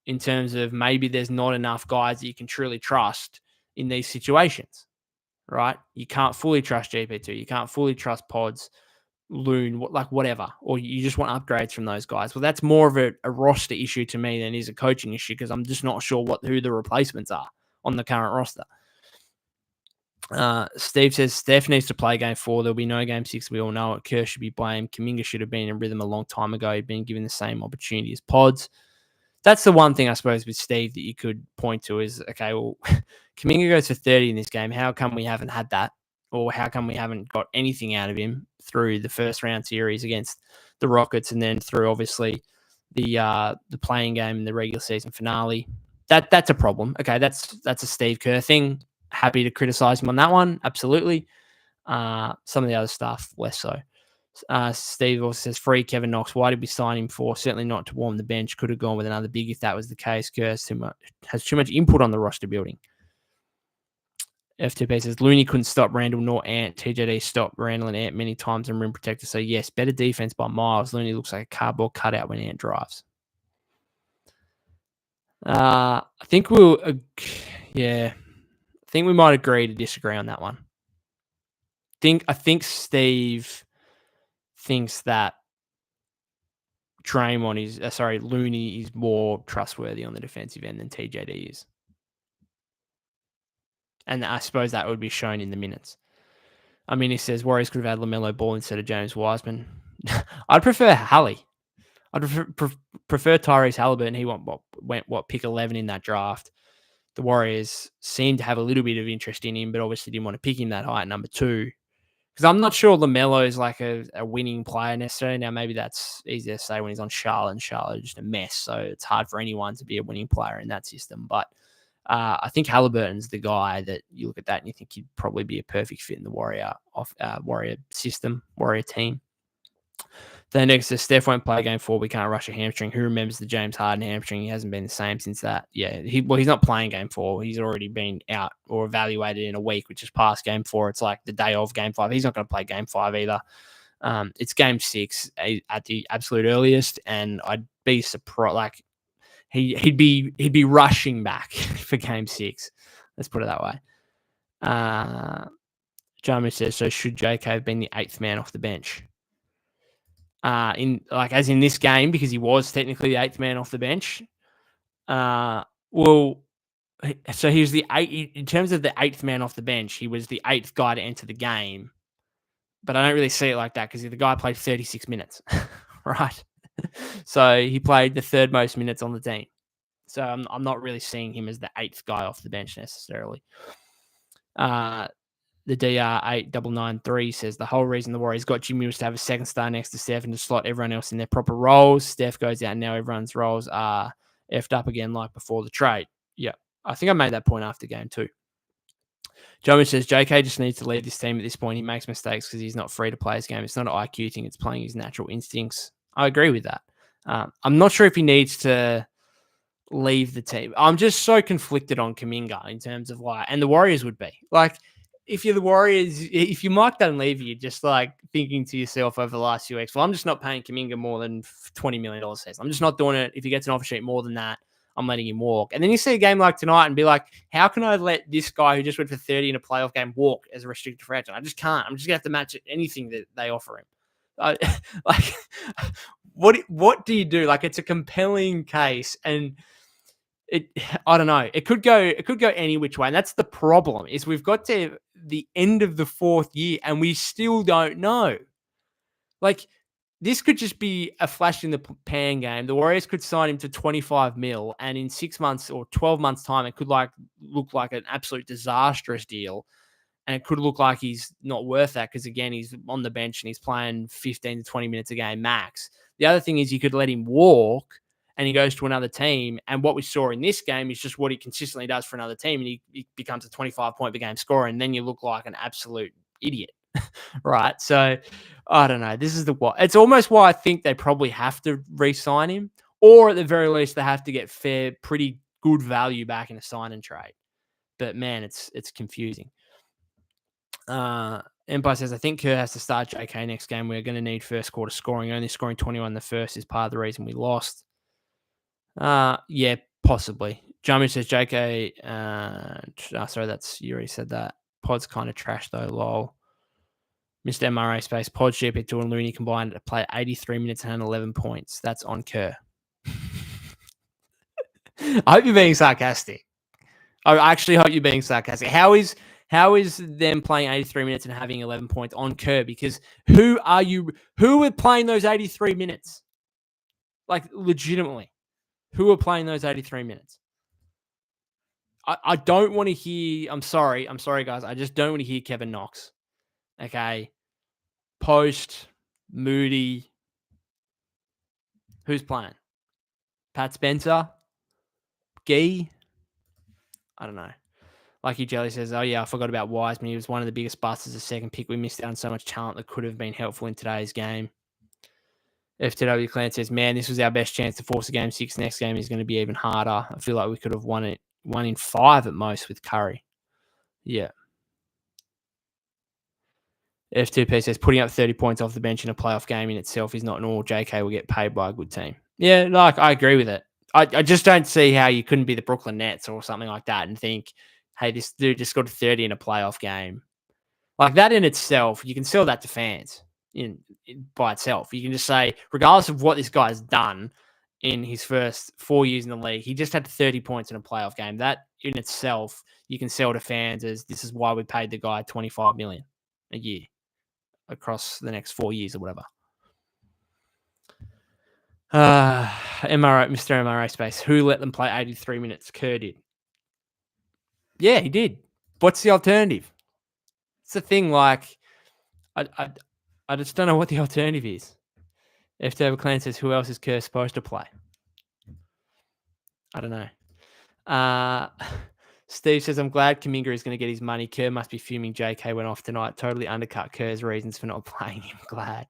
[SPEAKER 1] in terms of maybe there's not enough guys that you can truly trust in these situations, right? You can't fully trust GP2. You can't fully trust Pods, Loon, whatever, or you just want upgrades from those guys. Well, that's more of a roster issue to me than is a coaching issue because I'm just not sure who the replacements are on the current roster. Steve says Steph needs to play game 4. There'll be no game 6. We all know it. Kerr should be blamed. Kuminga should have been in rhythm a long time ago. He'd been given the same opportunity as Pods. That's the one thing I suppose with Steve that you could point to is, okay, well, Kuminga goes for 30 in this game. How come we haven't had that? Or how come we haven't got anything out of him through the first round series against the Rockets and then through obviously the playing game and the regular season finale? That's a problem. Okay, that's a Steve Kerr thing. Happy to criticize him on that one. Absolutely. Some of the other stuff, less so. Steve also says, free Kevin Knox. Why did we sign him for? Certainly not to warm the bench. Could have gone with another big if that was the case. Kerr has too much input on the roster building. F2P says, Looney couldn't stop Randall nor Ant. TJD stopped Randall and Ant many times and rim protector. So, yes, better defense by miles. Looney looks like a cardboard cutout when Ant drives. I think I think we might agree to disagree on that one. I think Steve thinks that Looney is more trustworthy on the defensive end than TJD is. And I suppose that would be shown in the minutes. I mean, he says Warriors could have had LaMelo Ball instead of James Wiseman. I'd prefer Hallie. I'd prefer Tyrese Halliburton. He went pick 11 in that draft. The Warriors seemed to have a little bit of interest in him, but obviously didn't want to pick him that high at number 2. Because I'm not sure LaMelo is like a winning player necessarily. Now, maybe that's easier to say when he's on Charlotte, and Charlotte is just a mess. So it's hard for anyone to be a winning player in that system. But I think Halliburton's the guy that you look at that and you think he'd probably be a perfect fit in the Warrior system, Warrior team. Then next to Steph won't play game 4. We can't rush a hamstring. Who remembers the James Harden hamstring? He hasn't been the same since that. Yeah, he's not playing game 4. He's already been out or evaluated in a week, which is past game 4. It's like the day of game 5. He's not going to play game 5 either. It's game 6 at the absolute earliest, and I'd be surprised. Like he'd be rushing back for game 6. Let's put it that way. Jarman says, so should JK have been the 8th man off the bench? As in this game, because he was technically the 8th man off the bench. So he was the 8th in terms of the 8th man off the bench. He was the 8th guy to enter the game, but I don't really see it like that because the guy played 36 minutes, right? So he played the 3rd most minutes on the team. So I'm not really seeing him as the 8th guy off the bench necessarily. The DR8993 says the whole reason the Warriors got Jimmy was to have a second star next to Steph and to slot everyone else in their proper roles. Steph goes out and now everyone's roles are effed up again like before the trade. Yeah, I think I made that point after game 2. Joe says JK just needs to lead this team at this point. He makes mistakes because he's not free to play his game. It's not an IQ thing. It's playing his natural instincts. I agree with that. I'm not sure if he needs to leave the team. I'm just so conflicted on Kuminga in terms of why, and the Warriors would be like, if you're the Warriors, if you Mike Dunleavy, you're just like thinking to yourself over the last few weeks, well, I'm just not paying Kuminga more than $20 million a season. I'm just not doing it. If he gets an offer sheet more than that, I'm letting him walk. And then you see a game like tonight and be like, how can I let this guy who just went for 30 in a playoff game walk as a restricted free agent? I just can't. I'm just going to have to match anything that they offer him. What do you do? Like, it's a compelling case, and I don't know. It could go any which way, and that's the problem. Is we've got to the end of the 4th year, and we still don't know. Like, this could just be a flash in the pan game. The Warriors could sign him to 25 mil, and in 6 months or 12 months' time, it could look like an absolute disastrous deal, and it could look like he's not worth that because, again, he's on the bench and he's playing 15 to 20 minutes a game max. The other thing is you could let him walk and he goes to another team, and what we saw in this game is just what he consistently does for another team, and he becomes a 25-point per game scorer, and then you look like an absolute idiot. Right. So I don't know. This is it's almost why I think they probably have to re-sign him, or at the very least, they have to get pretty good value back in a sign and trade. But man, it's confusing. Empire says, I think Kerr has to start JK next game. We're going to need first quarter scoring. Only scoring 21 in the first is part of the reason we lost. Yeah, possibly. Jummy says JK. Sorry, you already said that. Pod's kind of trash though. Lol. Mr. MRA space. Pod, GP2 and Looney combined to play 83 minutes and 11 points. That's on Kerr. I hope you're being sarcastic. I actually hope you're being sarcastic. How is them playing 83 minutes and having 11 points on Kerr? Because who are playing those 83 minutes? Like, legitimately. Who are playing those 83 minutes? I don't want to hear... I'm sorry, guys. I just don't want to hear Kevin Knox. Okay. Post, Moody. Who's playing? Pat Spencer? Gee? I don't know. Lucky Jelly says, oh yeah, I forgot about Wiseman. He was one of the biggest busts as a second pick. We missed out on so much talent that could have been helpful in today's game. FTW Clan says, man, this was our best chance to force a game 6. Next game is going to be even harder. I feel like we could have won it 1 in 5 at most with Curry. Yeah. F2P says, putting up 30 points off the bench in a playoff game in itself is not normal. JK will get paid by a good team. Yeah, like, I agree with it. I just don't see how you couldn't be the Brooklyn Nets or something like that and think, hey, this dude just got a 30 in a playoff game. Like, that in itself, you can sell that to fans by itself. You can just say, regardless of what this guy's done in his first 4 years in the league, he just had 30 points in a playoff game. That in itself, you can sell to fans as this is why we paid the guy $25 million a year across the next 4 years or whatever. Mr. MRA space. Who let them play 83 minutes? Kerr did. Yeah, he did. What's the alternative? It's the thing, like, I just don't know what the alternative is. FTW Clan says, who else is Kerr supposed to play? I don't know. Steve says, I'm glad Kuminga is going to get his money. Kerr must be fuming. JK went off tonight. Totally undercut Kerr's reasons for not playing him. Glad.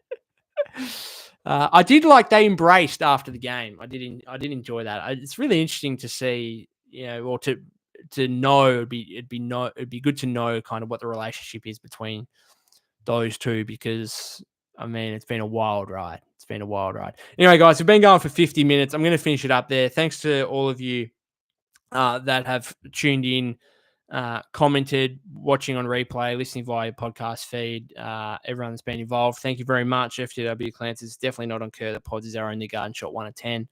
[SPEAKER 1] I did like they embraced after the game. I did enjoy that. It's really interesting to see, or to know. It'd be good to know kind of what the relationship is between those two, because I mean it's been a wild ride. It's been a wild ride. Anyway, guys, we've been going for 50 minutes. I'm going to finish it up there. Thanks to all of you that have tuned in, commented, watching on replay, listening via your podcast feed. Everyone that's been involved, thank you very much. FTW Clans is definitely not on Kerr. The pods is our only garden shot 1 of 10.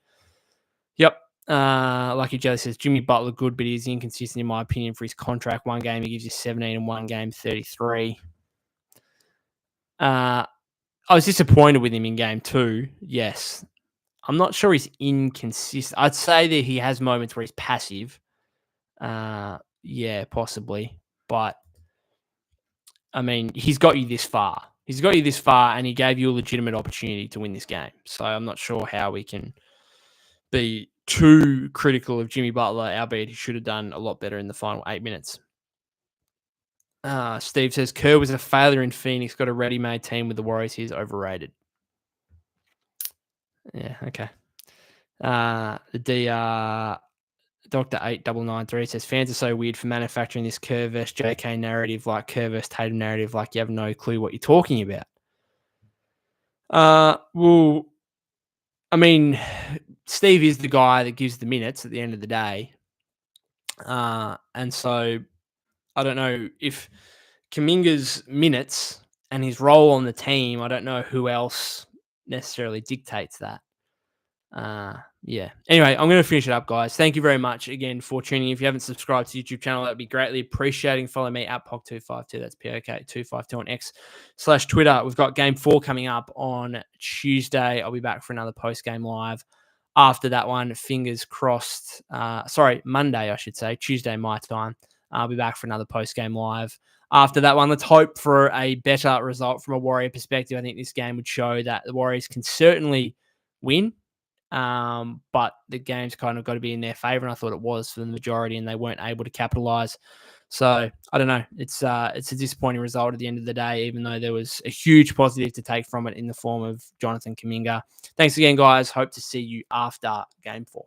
[SPEAKER 1] Yep. Lucky Jelly says Jimmy Butler good, but he's inconsistent in my opinion for his contract. One game he gives you 17 and one game 33. I was disappointed with him in game 2. Yes. I'm not sure he's inconsistent. I'd say that he has moments where he's passive. Yeah, possibly. But, I mean, he's got you this far. He's got you this far, and he gave you a legitimate opportunity to win this game. So I'm not sure how we can be too critical of Jimmy Butler, albeit he should have done a lot better in the final 8 minutes. Steve says, Kerr was a failure in Phoenix, got a ready-made team with the Warriors. He's overrated. Yeah, okay. The Dr. 8993 says, fans are so weird for manufacturing this Kerr vs. JK narrative, like Kerr vs. Tatum narrative, like you have no clue what you're talking about. Well, I mean, Steve is the guy that gives the minutes at the end of the day. And so I don't know if Kuminga'S minutes and his role on the team, I don't know who else necessarily dictates that. Yeah. Anyway, I'm going to finish it up, guys. Thank you very much again for tuning in. If you haven't subscribed to the YouTube channel, that'd be greatly appreciating. Follow me at POC252. That's POK252 on X/Twitter. We've got game 4 coming up on Tuesday. I'll be back for another post-game live. After that one, fingers crossed. Monday, I should say. Tuesday, my time. I'll be back for another post-game live. After that one, let's hope for a better result from a Warrior perspective. I think this game would show that the Warriors can certainly win. But the game's kind of got to be in their favor, and I thought it was for the majority, and they weren't able to capitalize. So I don't know. It's a disappointing result at the end of the day, even though there was a huge positive to take from it in the form of Jonathan Kuminga. Thanks again, guys. Hope to see you after game 4.